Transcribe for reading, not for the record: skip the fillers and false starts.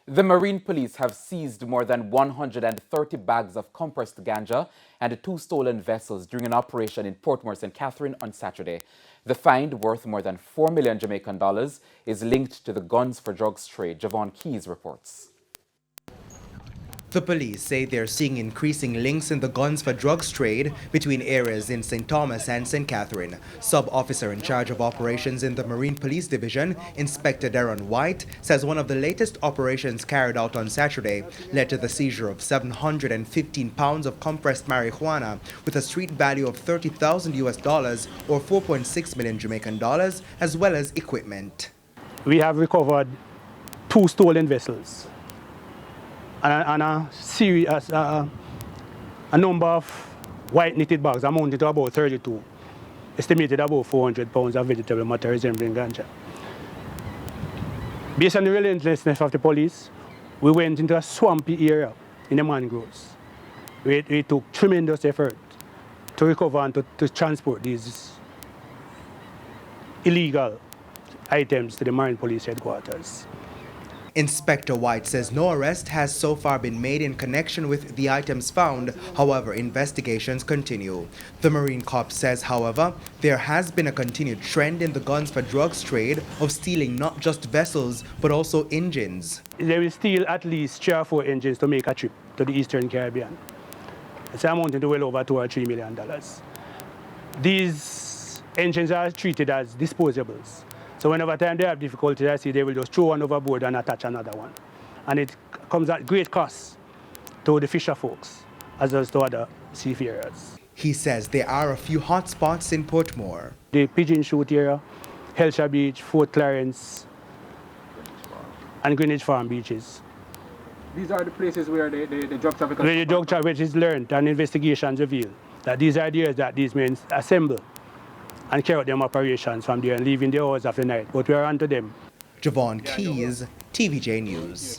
The Marine Police have seized more than 130 bags of compressed ganja and 2 stolen vessels during an operation in Portmore, St. Catherine on Saturday. The find, worth more than 4 million Jamaican dollars, is linked to the guns for drugs trade. Javon Keys reports. The police say they're seeing increasing links in the guns for drugs trade between areas in St. Thomas and St. Catherine. Sub-officer in charge of operations in the Marine Police Division, Inspector Darren White, says one of the latest operations carried out on Saturday led to the seizure of 715 pounds of compressed marijuana with a street value of $30,000 or 4.6 million Jamaican dollars, as well as equipment. We have recovered 2 stolen vessels and a number of white knitted bags amounting to about 32, estimated about 400 pounds of vegetable matter resembling ganja. Based on the relentlessness of the police, we went into a swampy area in the mangroves. We took tremendous effort to recover and to transport these illegal items to the Marine Police headquarters. Inspector White says no arrest has so far been made in connection with the items found. However, investigations continue. The Marine Corps says, however, there has been a continued trend in the guns for drugs trade of stealing not just vessels, but also engines. They will steal at least 3 or 4 engines to make a trip to the Eastern Caribbean. It's amounting to well over $2 or $3 million. These engines are treated as disposables. So whenever time they have difficulty, I see they will just throw one overboard and attach another one. And it comes at great cost to the fisher folks, as well as to other seafarers. He says there are a few hot spots in Portmore. The Pigeon Shoot area, Hellshire Beach, Fort Clarence, and Greenwich Farm beaches. These are the places where the drug traffickers... Where the drug traffickers is learned and investigations reveal that these are the areas that these men assemble and carry out them operations from there and leaving the hours of the night. But we are on to them. Javon Keys, TVJ News.